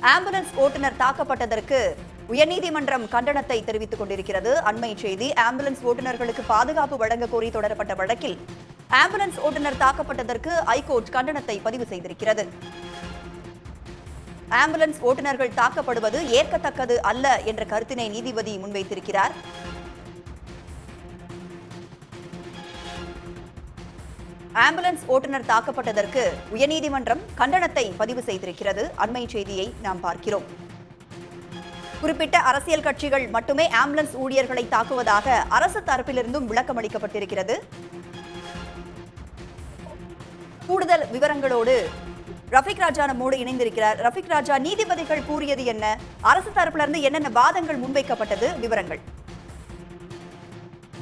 Ambulance ஓட்டுநர் தாக்கப்பட்டதற்கு உயர்நீதிமன்றம் கண்டனத்தை தெரிவித்துக் கொண்டிருக்கிறது. அண்மை செய்தி. ஆம்புலன்ஸ் ஓட்டுநர்களுக்கு பாதுகாப்பு வழங்க கோரி தொடரப்பட்ட வழக்கில் ஆம்புலன்ஸ் ஓட்டுநர் தாக்கப்பட்டதற்கு ஐகோர்ட் கண்டனத்தை பதிவு செய்திருக்கிறது. ஆம்புலன்ஸ் ஓட்டுநர்கள் தாக்கப்படுவது ஏற்கத்தக்கது அல்ல என்ற கருத்தினை நீதிபதி முன்வைத்திருக்கிறார். ஆம்புலன்ஸ் ஓட்டுநர் தாக்கப்பட்டதற்கு உயர்நீதிமன்றம் கண்டனத்தை பதிவு செய்திருக்கிறது. அண்மை செய்தியை நாம் பார்க்கிறோம். குறிப்பிட்ட அரசியல் கட்சிகள் மட்டுமே ஆம்புலன்ஸ் ஊழியர்களை தாக்குவதாக அரசு தரப்பிலிருந்தும் விளக்கம் அளிக்கப்பட்டிருக்கிறது. கூடுதல் விவரங்களோடு ரஃபீக் ராஜா நம்மோடு இணைந்திருக்கிறார். ரஃபீக் ராஜா, நீதிபதிகள் கூறியது என்ன? அரசு தரப்பிலிருந்து என்னென்ன வாதங்கள் முன்வைக்கப்பட்டது? விவரங்கள்.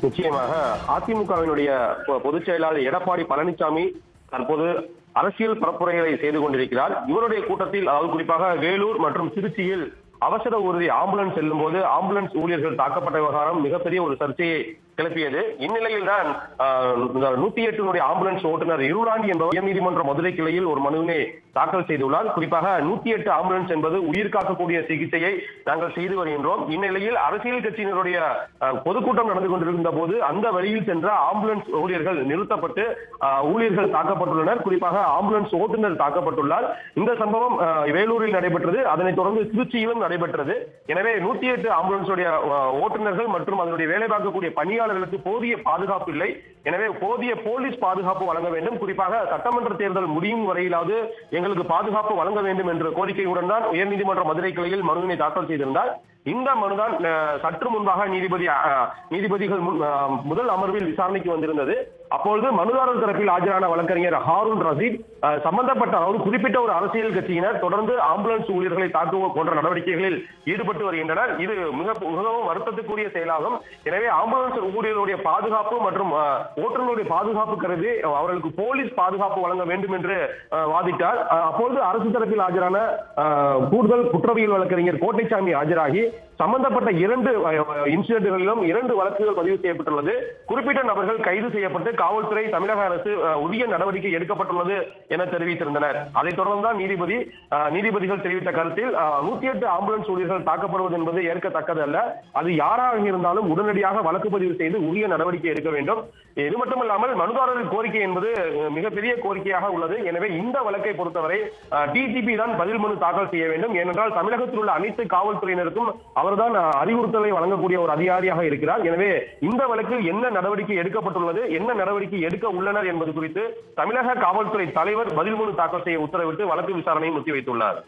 நிச்சயமாக அதிமுகவினுடைய பொதுச் செயலாளர் எடப்பாடி பழனிசாமி தற்போது அரசியல் பரப்புரைகளை செய்து கொண்டிருக்கிறார். இவருடைய கூட்டத்தில், அதாவது குறிப்பாக வேலூர் மற்றும் திருச்சியில் அவசர ஊர்தி ஆம்புலன்ஸ் செல்லும் போது ஆம்புலன்ஸ் ஊழியர்கள் தாக்கப்பட்ட விவகாரம் மிகப்பெரிய ஒரு சர்ச்சையை கிளப்பியது. இந்நிலையில் தான் 108 ஆம்புலன்ஸ் ஓட்டுநர் இருளாண்டி என்பவர் உயர்நீதிமன்ற மதுரை கிளையில் ஒரு மனுவினை தாக்கல் செய்துள்ளார். குறிப்பாக 108 ஆம்புலன்ஸ் என்பது உயிர் காக்கக்கூடிய சிகிச்சையை நாங்கள் செய்து வருகின்றோம். இந்நிலையில் அரசியல் கட்சியினருடைய பொதுக்கூட்டம் நடந்து கொண்டிருந்த போது அந்த வழியில் சென்ற ஆம்புலன்ஸ் ஊழியர்கள் நிறுத்தப்பட்டு ஊழியர்கள் தாக்கப்பட்டுள்ளனர். குறிப்பாக ஆம்புலன்ஸ் ஓட்டுநர் தாக்கப்பட்டுள்ளார். இந்த சம்பவம் வேலூரில் நடைபெற்றது. அதனைத் தொடர்ந்து திருச்சியிலும் நடைபெற்றது. எனவே 108 ஆம்புலன்ஸுடைய ஓட்டுநர்கள் மற்றும் அதனுடைய வேலை பார்க்கக்கூடிய பணியாளர்களுக்கு போதிய பாதுகாப்பு இல்லை. எனவே போதிய போலீஸ் பாதுகாப்பு வழங்க வேண்டும். குறிப்பாக சட்டமன்ற தேர்தல் முடியும் வரையிலாவது எங்களுக்கு பாதுகாப்பு வழங்க வேண்டும் என்ற கோரிக்கையுடன் தான் உயர்நீதிமன்ற மதுரை கிளையில் மனுவினை தாக்கல் செய்திருந்தார். இந்த மனுதான் சற்று முன்பாக நீதிபதிகள் முதல் அமர்வில் விசாரணைக்கு வந்திருந்தது. அப்பொழுது மனுதாரர் தரப்பில் ஆஜரான வழக்கறிஞர் ஹாரூன் ரஷீத் சம்பந்தப்பட்ட, அதாவது குறிப்பிட்ட ஒரு அரசியல் கட்சியினர் தொடர்ந்து ஆம்புலன்ஸ் ஊழியர்களை தாக்குவது போன்ற நடவடிக்கைகளில் ஈடுபட்டு வருகின்றனர். இது மிகவும் வருத்தத்துக்குரிய செயலாகும். எனவே ஆம்புலன்ஸ் ஊழியர்களுடைய பாதுகாப்பு மற்றும் ஓட்டுநருடைய பாதுகாப்பு கருதி அவர்களுக்கு போலீஸ் பாதுகாப்பு வழங்க வேண்டும் என்று வாதிட்டார். அப்பொழுது அரசு தரப்பில் ஆஜரான கூடுதல் குற்றவியல் வழக்கறிஞர் கோட்டைசாமி ஆஜராகி சம்பந்தப்பட்ட 2 இன்சிடென்ட்களிலும் 2 வழக்குகள் பதிவு செய்யப்பட்டுள்ளது. குறிப்பிட்ட நபர்கள் கைது செய்யப்பட்டு காவல்துறை, தமிழக அரசு உரிய நடவடிக்கை எடுக்கப்பட்டுள்ளது என தெரிவித்திருந்தனர். அதைத் தொடர்ந்துதான் நீதிபதிகள் தெரிவித்த கருத்தில் 108 ஆம்புலன்ஸ் ஊழியர்கள் தாக்கப்படுவது என்பது ஏற்கத்தக்கது அல்ல. அது யாராக இருந்தாலும் உடனடியாக வழக்கு பதிவு செய்து உரிய நடவடிக்கை எடுக்க வேண்டும். இது மட்டுமல்லாமல் மனுதாரரின் கோரிக்கை என்பது மிகப்பெரிய கோரிக்கையாக உள்ளது. எனவே இந்த வழக்கை பொறுத்தவரை டிஜிபி தான் பதில் மனு தாக்கல் செய்ய வேண்டும். ஏனென்றால் தமிழகத்தில் உள்ள அனைத்து காவல்துறையினருக்கும் அவர்தான் அறிவுறுத்தலை வழங்கக்கூடிய ஒரு அதிகாரியாக இருக்கிறார். எனவே இந்த வழக்கில் என்ன நடவடிக்கை எடுக்கப்பட்டுள்ளது, என்ன நடவடிக்கை எடுக்க உள்ளனர் என்பது குறித்து தமிழக காவல்துறை தலைவர் பதில் மனு தாக்கல் செய்ய உத்தரவிட்டு வழக்கு விசாரணையை ஒத்தி வைத்துள்ளார்.